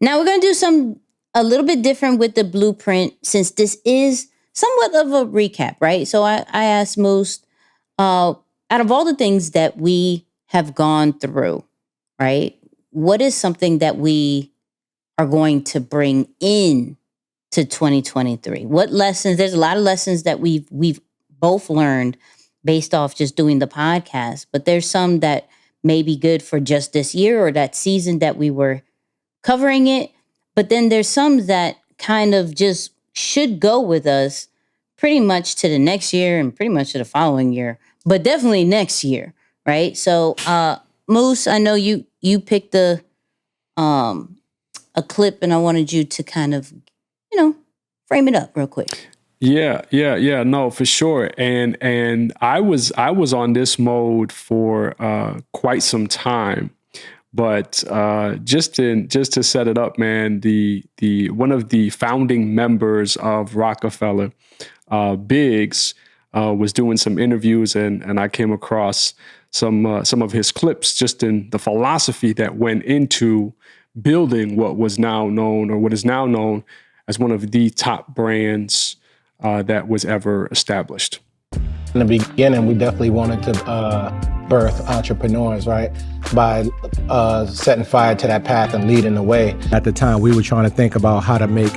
Now we're going to do a little bit different with the blueprint since this is somewhat of a recap, right? So I asked Moose, out of all the things that we have gone through, right? What is something that we are going to bring in to 2023? What lessons? There's a lot of lessons that we've both learned based off just doing the podcast, but there's some that may be good for just this year or that season that we were covering it. But then there's some that kind of just should go with us pretty much to the next year and pretty much to the following year, but definitely next year, right? So, Moose, I know you picked a clip, and I wanted you to kind of, frame it up real quick. Yeah, no, for sure. And I was on this mode for quite some time. But just to set it up, man, the one of the founding members of Rockefeller, Biggs, was doing some interviews, and I came across some of his clips just in the philosophy that went into building what is now known as one of the top brands that was ever established. In the beginning, we definitely wanted to birth entrepreneurs, right? By setting fire to that path and leading the way. At the time, we were trying to think about how to make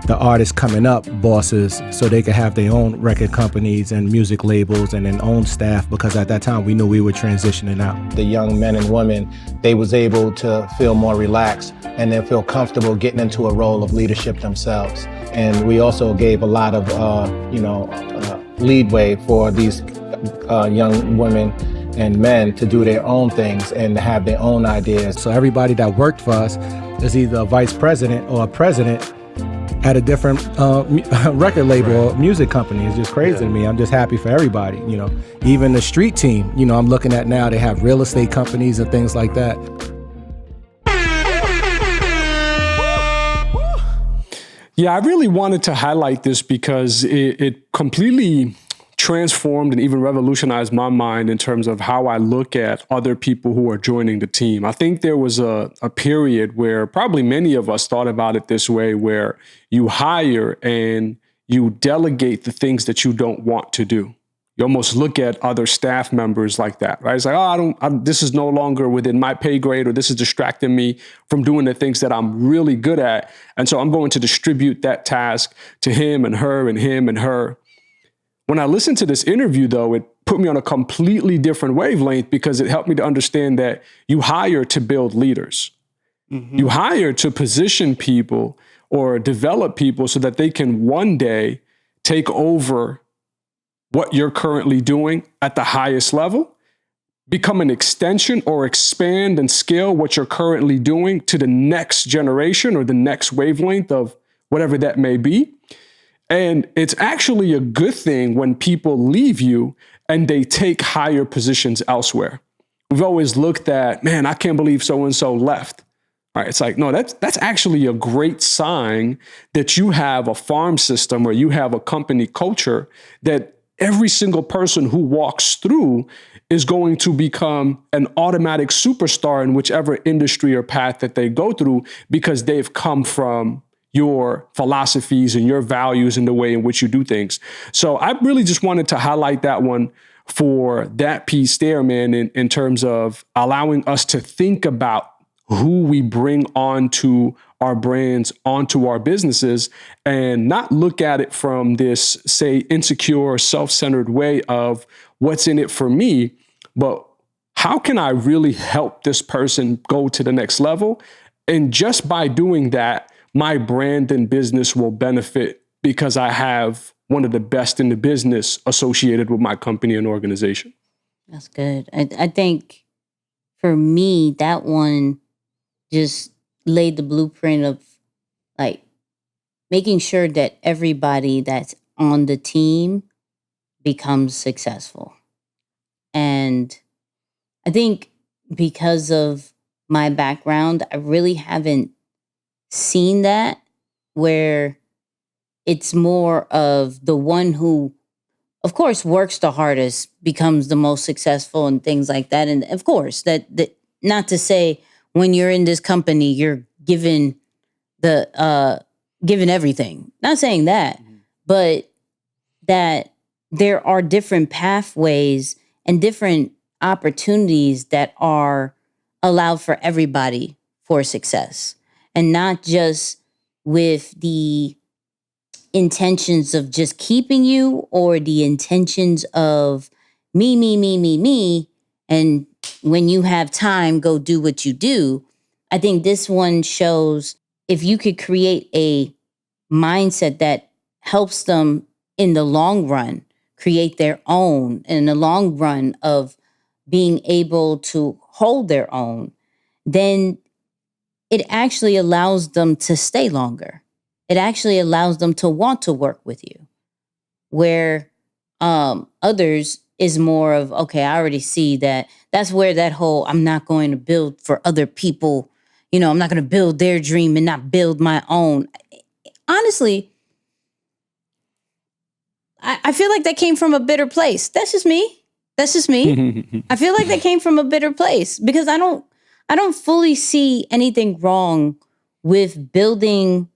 the artists coming up bosses so they could have their own record companies and music labels and their own staff, because at that time we knew we were transitioning out. The young men and women, they was able to feel more relaxed and then feel comfortable getting into a role of leadership themselves. And we also gave a lot of, leadway for these young women and men to do their own things and to have their own ideas. So everybody that worked for us is either a vice president or a president at a different record label or music company. It's just crazy to me. I'm just happy for everybody, Even the street team, I'm looking at now, they have real estate companies and things like that. Yeah, I really wanted to highlight this because it completely transformed and even revolutionized my mind in terms of how I look at other people who are joining the team. I think there was a period where probably many of us thought about it this way, where you hire and you delegate the things that you don't want to do. You almost look at other staff members like that, right? It's like, this is no longer within my pay grade, or this is distracting me from doing the things that I'm really good at. And so I'm going to distribute that task to him and her and him and her. When I listened to this interview, though, it put me on a completely different wavelength because it helped me to understand that you hire to build leaders. Mm-hmm. You hire to position people or develop people so that they can one day take over what you're currently doing at the highest level, become an extension or expand and scale what you're currently doing to the next generation or the next wavelength of whatever that may be. And it's actually a good thing when people leave you and they take higher positions elsewhere. We've always looked at, man, I can't believe so-and-so left. All right, it's like, no, that's actually a great sign that you have a farm system or you have a company culture that every single person who walks through is going to become an automatic superstar in whichever industry or path that they go through, because they've come from your philosophies and your values and the way in which you do things. So I really just wanted to highlight that one for that piece there, man, in terms of allowing us to think about who we bring onto our brands, onto our businesses, and not look at it from this, say, insecure or self-centered way of what's in it for me, but how can I really help this person go to the next level? And just by doing that, my brand and business will benefit because I have one of the best in the business associated with my company and organization. That's good. I think for me, that one just laid the blueprint of like making sure that everybody that's on the team becomes successful. And I think because of my background, I really haven't seen that, where it's more of the one who, of course, works the hardest becomes the most successful and things like that. And of course, that not to say when you're in this company, you're given given everything. Not saying that, but that there are different pathways and different opportunities that are allowed for everybody for success, and not just with the intentions of just keeping you or the intentions of me, and when you have time, go do what you do. I think this one shows if you could create a mindset that helps them in the long run create their own, in the long run of being able to hold their own, then it actually allows them to stay longer. It actually allows them to want to work with you. Where others is more of, okay, I already see that. That's where that whole, I'm not going to build for other people. I'm not going to build their dream and not build my own. Honestly, I feel like that came from a bitter place. That's just me. I feel like that came from a bitter place because I don't fully see anything wrong with building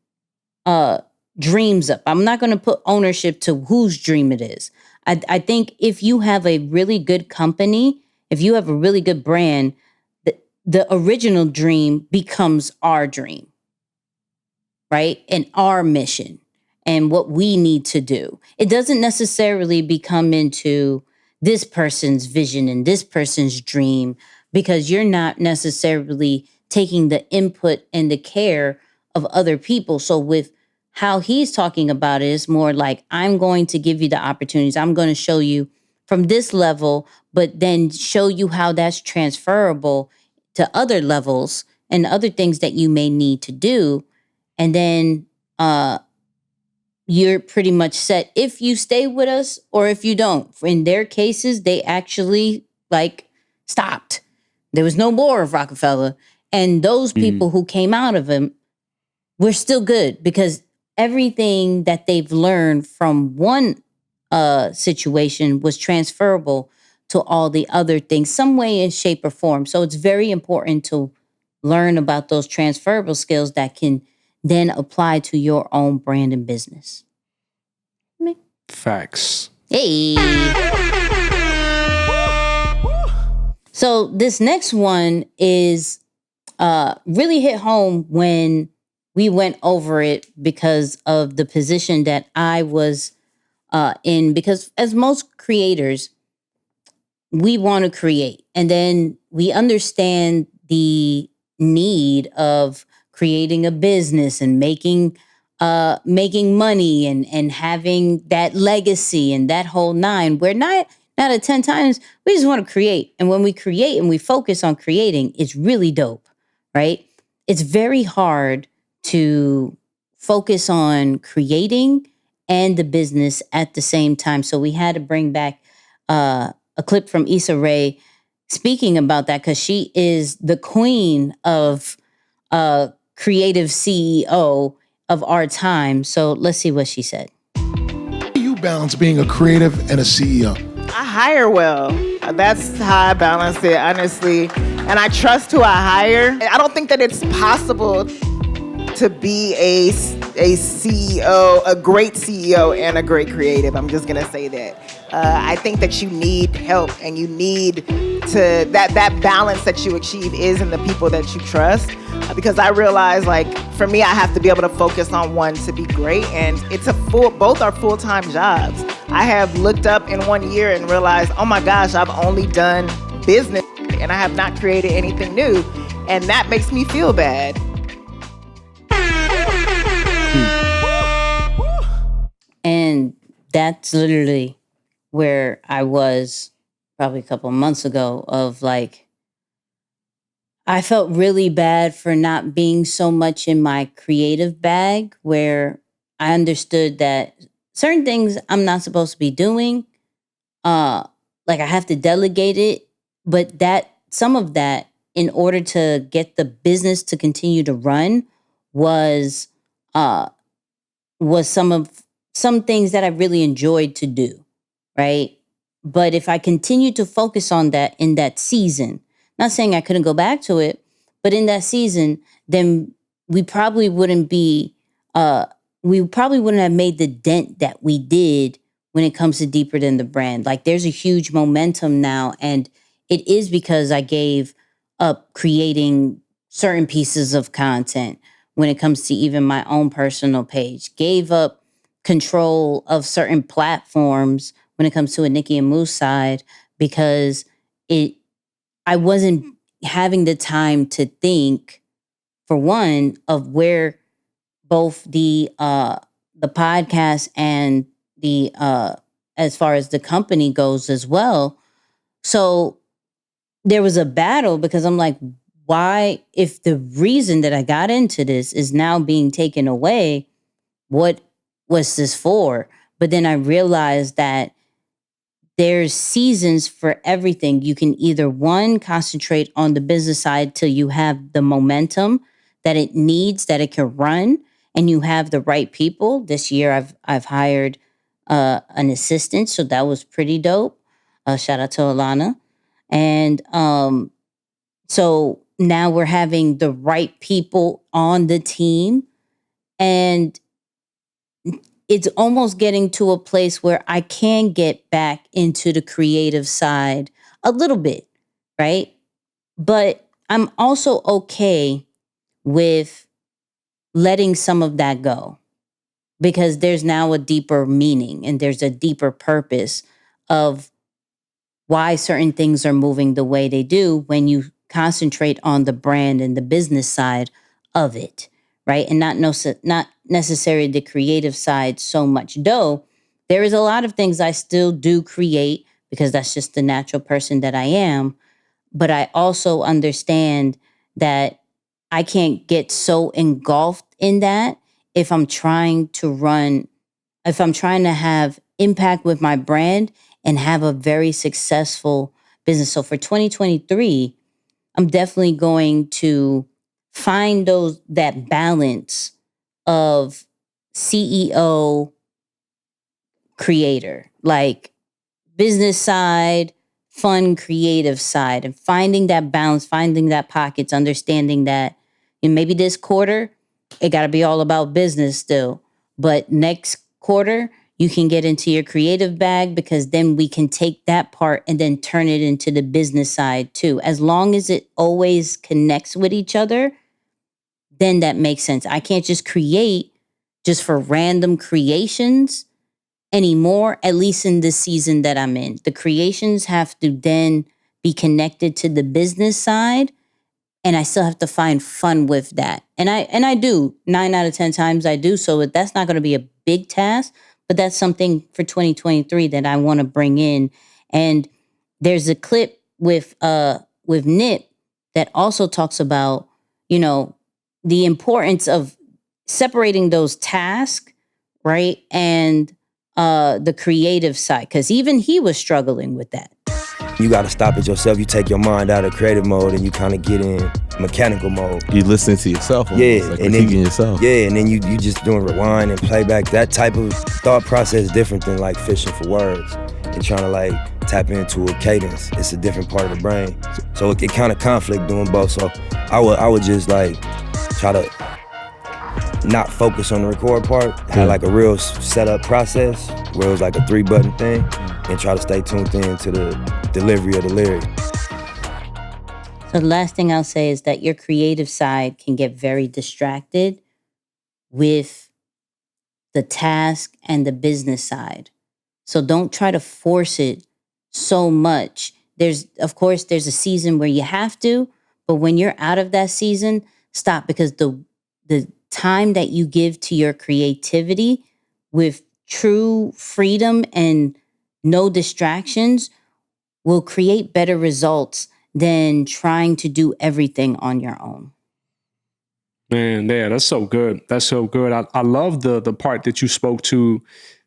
dreams up. I'm not going to put ownership to whose dream it is. I think if you have a really good company, if you have a really good brand, the original dream becomes our dream, right? And our mission and what we need to do. It doesn't necessarily become into this person's vision and this person's dream because you're not necessarily taking the input and the care of other people. So with how he's talking about it is more like, I'm going to give you the opportunities. I'm going to show you from this level, but then show you how that's transferable to other levels and other things that you may need to do. And then you're pretty much set if you stay with us or if you don't. In their cases, they actually stopped. There was no more of Rockefeller. And those people who came out of him were still good because everything that they've learned from one situation was transferable to all the other things, some way in shape or form. So it's very important to learn about those transferable skills that can then apply to your own brand and business. Facts. Hey. So this next one is really hit home when we went over it because of the position that I was in. Because as most creators, we want to create, and then we understand the need of creating a business and making money and having that legacy and that whole nine. We're not out of 10 times, we just want to create. And when we create and we focus on creating, it's really dope, right? It's very hard to focus on creating and the business at the same time. So we had to bring back a clip from Issa Rae speaking about that because she is the queen of creative CEO of our time. So let's see what she said. How do you balance being a creative and a CEO? I hire well. That's how I balance it, honestly. And I trust who I hire. I don't think that it's possible to be a CEO, a great CEO and a great creative. I'm just gonna say that. I think that you need help and you need to, that balance that you achieve is in the people that you trust. Because I realize, for me, I have to be able to focus on one to be great, and both are full-time jobs. I have looked up in 1 year and realized, oh my gosh, I've only done business and I have not created anything new, and that makes me feel bad. And that's literally where I was probably a couple of months ago of I felt really bad for not being so much in my creative bag, where I understood that certain things I'm not supposed to be doing. I have to delegate it, but some of that, in order to get the business to continue to run, was some things that I really enjoyed to do, right? But if I continue to focus on that in that season, not saying I couldn't go back to it, but in that season, then we probably wouldn't be, we probably wouldn't have made the dent that we did when it comes to Deeper Than the Brand. Like there's a huge momentum now, and it is because I gave up creating certain pieces of content when it comes to even my own personal page, gave up control of certain platforms when it comes to a Nicky and Moose side because I wasn't having the time to think, for one, of where both the podcast and the as far as the company goes as well. So there was a battle because I'm like, why, if the reason that I got into this is now being taken away, what was this for? But then I realized that there's seasons for everything. You can either one, concentrate on the business side till you have the momentum that it needs, that it can run, and you have the right people. This year I've hired an assistant, so that was pretty dope. Shout out to Alana. And so now we're having the right people on the team, and it's almost getting to a place where I can get back into the creative side a little bit, right? But I'm also okay with letting some of that go because there's now a deeper meaning and there's a deeper purpose of why certain things are moving the way they do when you concentrate on the brand and the business side of it, right? And not necessarily the creative side so much, though there is a lot of things I still do create because that's just the natural person that I am. But I also understand that I can't get so engulfed in that if I'm trying to have impact with my brand and have a very successful business. So for 2023, I'm definitely going to find that balance of CEO creator, like business side, fun creative side, and finding that balance, finding that pockets, understanding that maybe this quarter, it got to be all about business still. But next quarter, you can get into your creative bag because then we can take that part and then turn it into the business side too. As long as it always connects with each other, then that makes sense. I can't just create just for random creations anymore, at least in this season that I'm in. The creations have to then be connected to the business side, and I still have to find fun with that. And I do. 9 out of 10 times I do. So that's not going to be a big task, but that's something for 2023 that I want to bring in. And there's a clip with Nip that also talks about, the importance of separating those tasks, right? And the creative side, because even he was struggling with that. You got to stop it yourself. You take your mind out of creative mode and you kind of get in mechanical mode. You listen to yourself, almost, like and then yourself. Yeah, and then you just doing rewind and playback. That type of thought process is different than like fishing for words and trying to like tap into a cadence. It's a different part of the brain. So it kind of conflict doing both. So I would just like try to not focus on the record part, have like a real setup process where it was like a 3-button thing, and try to stay tuned in to the delivery of the lyrics. So the last thing I'll say is that your creative side can get very distracted with the task and the business side. So don't try to force it so much. There's a season where you have to, but when you're out of that season, stop, because the time that you give to your creativity with true freedom and no distractions will create better results than trying to do everything on your own. Man, yeah, that's so good. That's so good. I love the part that you spoke to,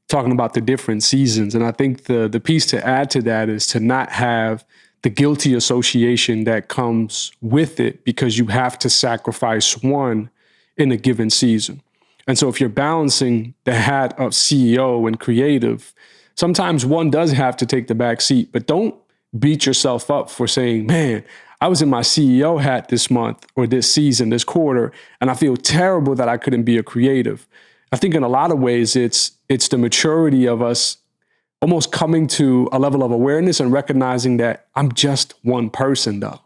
talking about the different seasons. And I think the piece to add to that is to not have the guilty association that comes with it, because you have to sacrifice one in a given season. And so if you're balancing the hat of CEO and creative, sometimes one does have to take the back seat, but don't beat yourself up for saying, man, I was in my CEO hat this month or this season, this quarter, and I feel terrible that I couldn't be a creative. I think in a lot of ways, it's the maturity of us almost coming to a level of awareness and recognizing that I'm just one person, though.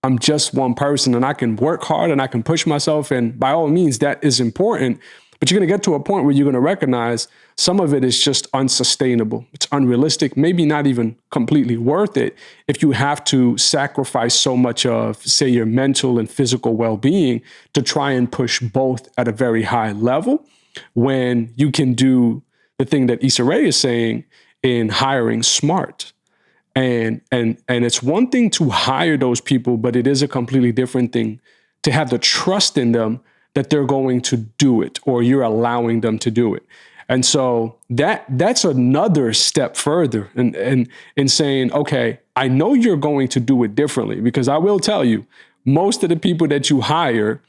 I'm just one person, and I can work hard and I can push myself. And by all means, that is important. But you're going to get to a point where you're going to recognize some of it is just unsustainable. It's unrealistic, maybe not even completely worth it if you have to sacrifice so much of, say, your mental and physical well-being to try and push both at a very high level when you can do the thing that Issa Rae is saying in hiring smart. And it's one thing to hire those people, but it is a completely different thing to have the trust in them that they're going to do it or you're allowing them to do it. And so that's another step further in saying, okay, I know you're going to do it differently, because I will tell you, most of the people that you hire,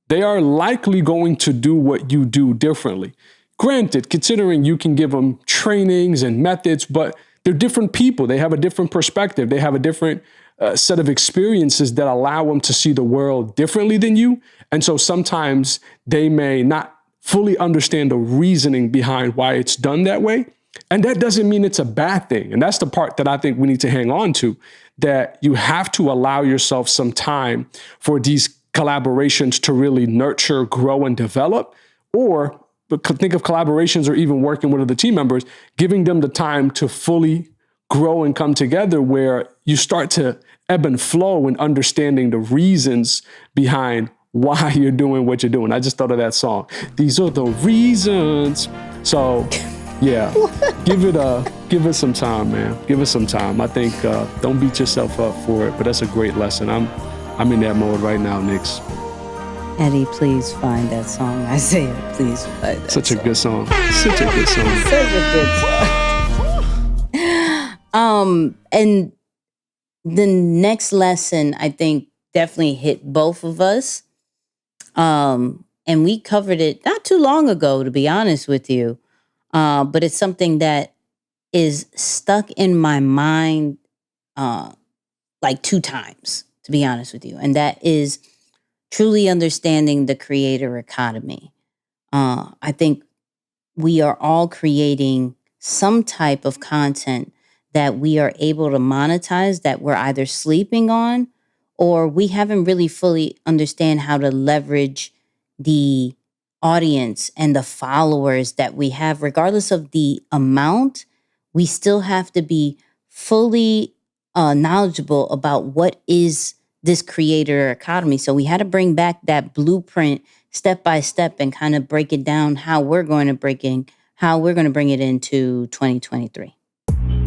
they are likely going to do what you do differently. Granted, considering you can give them trainings and methods, but they're different people. They have a different perspective. They have a different set of experiences that allow them to see the world differently than you. And so sometimes they may not fully understand the reasoning behind why it's done that way. And that doesn't mean it's a bad thing. And that's the part that I think we need to hang on to, that you have to allow yourself some time for these collaborations to really nurture, grow, and develop. Or think of collaborations or even working with other team members, giving them the time to fully grow and come together, where you start to ebb and flow in understanding the reasons behind why you're doing what you're doing. I just thought of that song. These are the reasons. So yeah, give it some time, man. Give it some time. I think don't beat yourself up for it, but that's a great lesson. I'm in that mode right now, Nix. Eddie, please find that song. Isaiah, please find that Such song. a good song. Such a good song. Such a good song. And the next lesson, I think, definitely hit both of us. And we covered it not too long ago, to be honest with you. But it's something that is stuck in my mind like 2 times, to be honest with you. And that is truly understanding the creator economy. I think we are all creating some type of content that we are able to monetize, that we're either sleeping on, or we haven't really fully understand how to leverage the audience and the followers that we have. Regardless of the amount, we still have to be fully knowledgeable about what is this creator economy. So we had to bring back that blueprint step by step and kind of break it down, how we're going to bring it into 2023.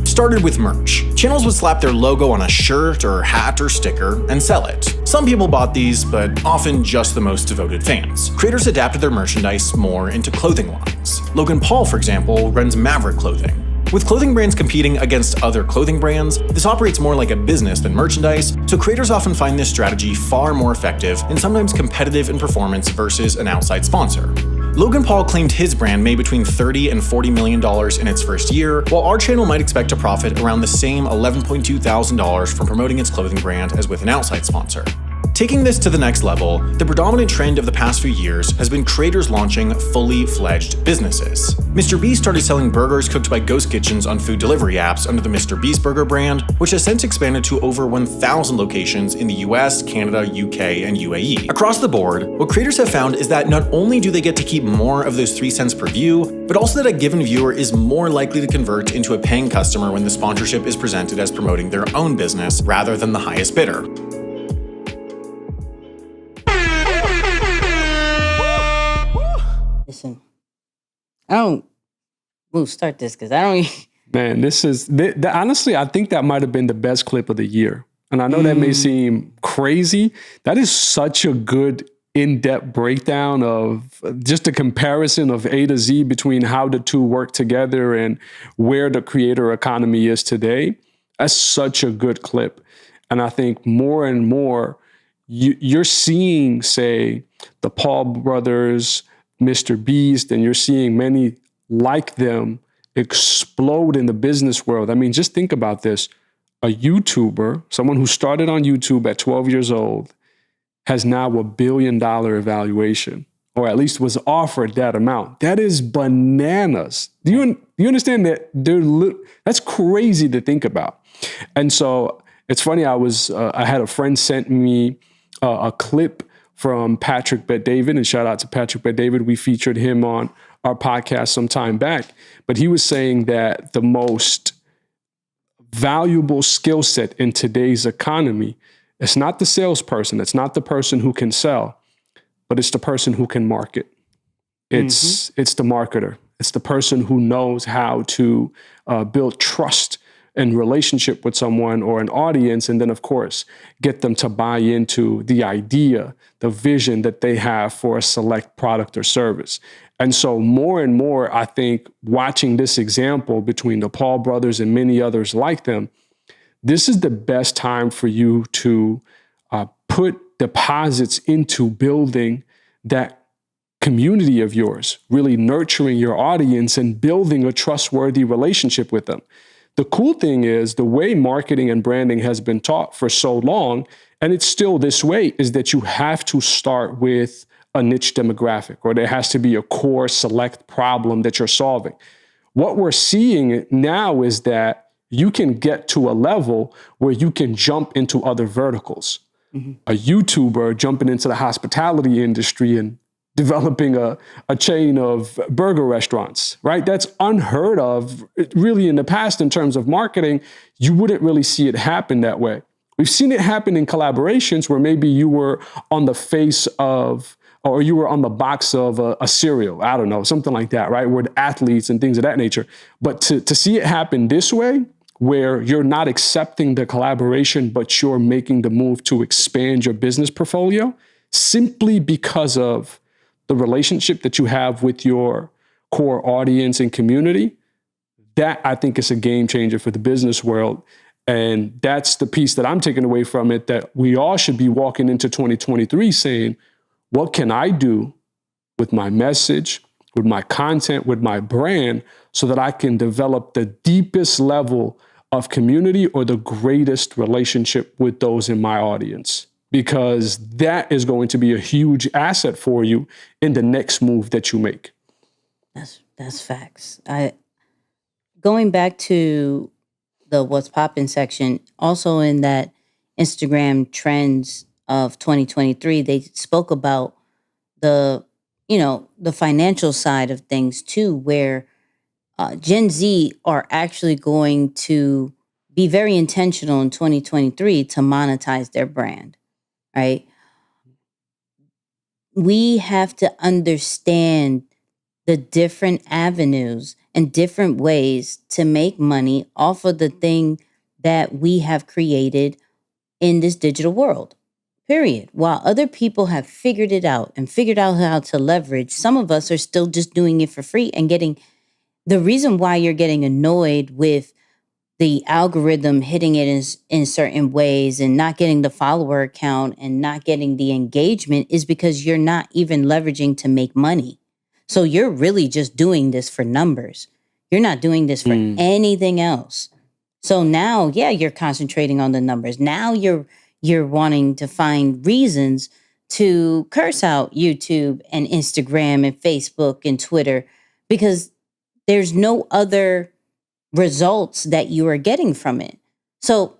Started with merch. Channels would slap their logo on a shirt or hat or sticker and sell it. Some people bought these, but often just the most devoted fans. Creators adapted their merchandise more into clothing lines. Logan Paul, for example, runs Maverick Clothing. With clothing brands competing against other clothing brands, this operates more like a business than merchandise, so creators often find this strategy far more effective and sometimes competitive in performance versus an outside sponsor. Logan Paul claimed his brand made between $30 and $40 million in its first year, while our channel might expect to profit around the same $11.2 thousand from promoting its clothing brand as with an outside sponsor. Taking this to the next level, the predominant trend of the past few years has been creators launching fully fledged businesses. Mr. Beast started selling burgers cooked by ghost kitchens on food delivery apps under the Mr. Beast Burger brand, which has since expanded to over 1,000 locations in the US, Canada, UK, and UAE. Across the board, what creators have found is that not only do they get to keep more of those 3 cents per view, but also that a given viewer is more likely to convert into a paying customer when the sponsorship is presented as promoting their own business rather than the highest bidder. Listen, we'll start this because I don't. Man, this is honestly, I think that might have been the best clip of the year. And I know that may seem crazy. That is such a good in-depth breakdown of just a comparison of A to Z between how the two work together and where the creator economy is today. That's such a good clip. And I think more and more you're seeing, say, the Paul brothers, Mr. Beast, and you're seeing many like them explode in the business world. I mean, just think about this. a YouTuber, someone who started on YouTube at 12 years old, has now $1 billion evaluation, or at least was offered that amount. That is bananas. Do you understand that? That's crazy to think about. And so it's funny, I had a friend sent me a clip from Patrick Bet-David, and shout out to Patrick Bet-David. We featured him on our podcast some time back, but he was saying that the most valuable skill set in today's economy, it's not the salesperson, it's not the person who can sell, but it's the person who can market. It's the marketer. It's the person who knows how to build trust and relationship with someone or an audience, and then, of course, get them to buy into the idea, the vision that they have for a select product or service. And so more and more, I think, watching this example between the Paul brothers and many others like them, this is the best time for you to put deposits into building that community of yours, really nurturing your audience and building a trustworthy relationship with them. The cool thing is the way marketing and branding has been taught for so long, and it's still this way, is that you have to start with a niche demographic, or there has to be a core select problem that you're solving. What we're seeing now is that you can get to a level where you can jump into other verticals. A YouTuber jumping into the hospitality industry and developing a chain of burger restaurants, right? That's unheard of really in the past in terms of marketing. You wouldn't really see it happen that way. We've seen it happen in collaborations where maybe you were on the face of, or you were on the box of a cereal, I don't know, something like that, right? With athletes and things of that nature. But to see it happen this way, where you're not accepting the collaboration, but you're making the move to expand your business portfolio simply because of the relationship that you have with your core audience and community, that I think is a game changer for the business world. And that's the piece that I'm taking away from it, that we all should be walking into 2023 saying, what can I do with my message, with my content, with my brand, so that I can develop the deepest level of community or the greatest relationship with those in my audience? Because that is going to be a huge asset for you in the next move that you make. That's facts. Going back to the What's Poppin' section, also in that Instagram trends of 2023, they spoke about the financial side of things too, where Gen Z are actually going to be very intentional in 2023 to monetize their brand, right? We have to understand the different avenues and different ways to make money off of the thing that we have created in this digital world, period. While other people have figured it out and figured out how to leverage, some of us are still just doing it for free and getting. The reason why you're getting annoyed with the algorithm hitting it in certain ways and not getting the follower count and not getting the engagement is because you're not even leveraging to make money. So you're really just doing this for numbers. You're not doing this for anything else. So now, yeah, you're concentrating on the numbers. Now you're wanting to find reasons to curse out YouTube and Instagram and Facebook and Twitter because there's no other results that you are getting from it. So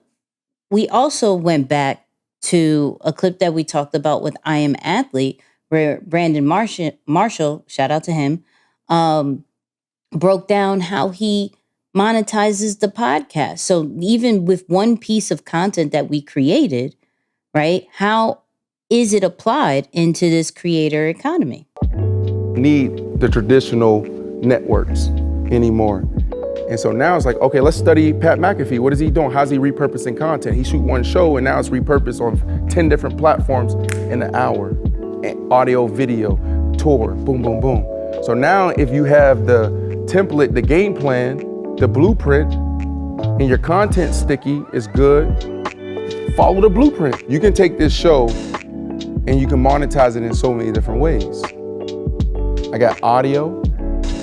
we also went back to a clip that we talked about with I Am Athlete, where Brandon Marshall, shout out to him, broke down how he monetizes the podcast. So even with one piece of content that we created, right, how is it applied into this creator economy? Need the traditional networks anymore. And so now it's like, okay, let's study Pat McAfee. What is he doing? How's he repurposing content? He shoot one show and now it's repurposed on 10 different platforms in an hour. And audio, video, tour, boom, boom, boom. So now if you have the template, the game plan, the blueprint, and your content sticky is good, follow the blueprint. You can take this show and you can monetize it in so many different ways. I got audio,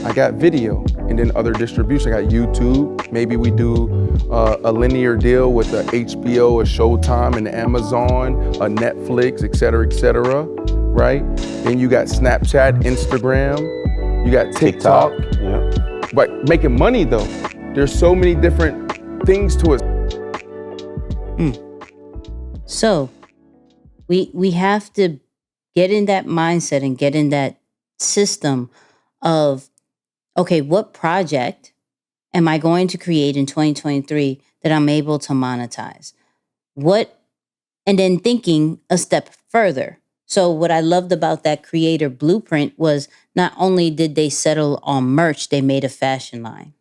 I got video. and then other distribution. I got YouTube. Maybe we do a linear deal with a HBO, a Showtime, an Amazon, a Netflix, et cetera, right? Then you got Snapchat, Instagram, you got TikTok. Yeah. But making money though, there's so many different things to it. So we have to get in that mindset and get in that system of, okay, what project am I going to create in 2023 that I'm able to monetize? And then thinking a step further. So what I loved about that creator blueprint was not only did they settle on merch, they made a fashion line.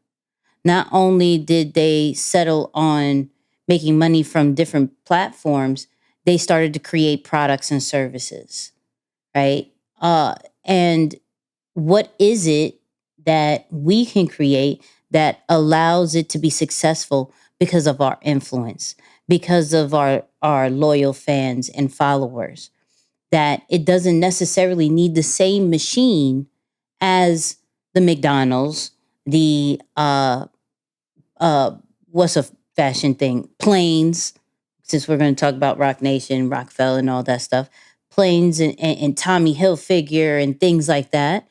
Not only did they settle on making money from different platforms, they started to create products and services, right? And what is it that we can create that allows it to be successful because of our influence, because of our loyal fans and followers? That it doesn't necessarily need the same machine as the McDonald's, the what's a fashion thing? Planes, since we're going to talk about Rock Nation, Rockefeller, and all that stuff. Planes and Tommy Hilfiger and things like that.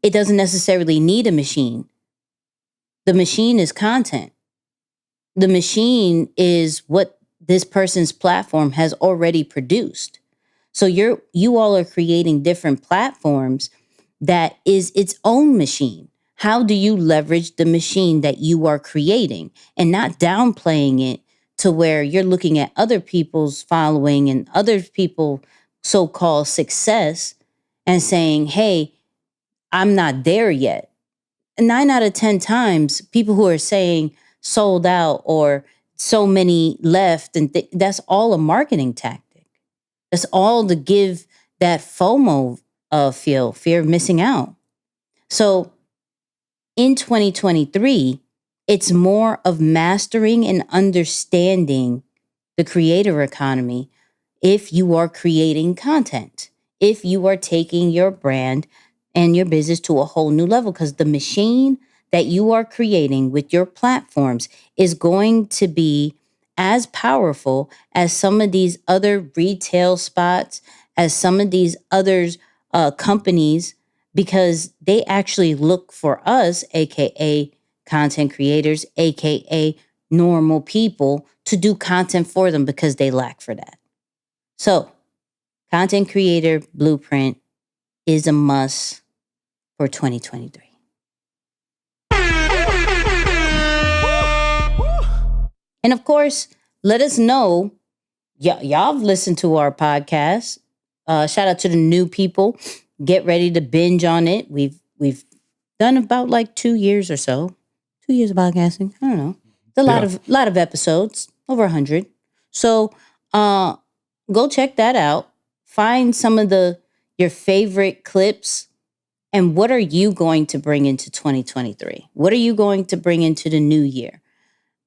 It doesn't necessarily need a machine. The machine is content. The machine is what this person's platform has already produced. So you all are creating different platforms that is its own machine. How do you leverage the machine that you are creating and not downplaying it to where you're looking at other people's following and other people so-called success and saying, hey, I'm not there yet. 9 out of 10 times, people who are saying sold out or so many left, and that's all a marketing tactic. That's all to give that FOMO fear of missing out. So in 2023, it's more of mastering and understanding the creator economy if you are creating content, if you are taking your brand and your business to a whole new level, because the machine that you are creating with your platforms is going to be as powerful as some of these other retail spots, as some of these other companies, because they actually look for us, aka content creators, aka normal people, to do content for them because they lack for that. So, content creator blueprint is a must for 2023. And of course, let us know. Y'all have listened to our podcast. Shout out to the new people. Get ready to binge on it. We've done about like 2 years or so. 2 years of podcasting. I don't know. It's a lot of episodes, over 100. So go check that out. Find some of your favorite clips. And what are you going to bring into 2023? What are you going to bring into the new year?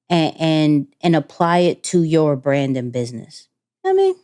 And apply it to your brand and business. I mean,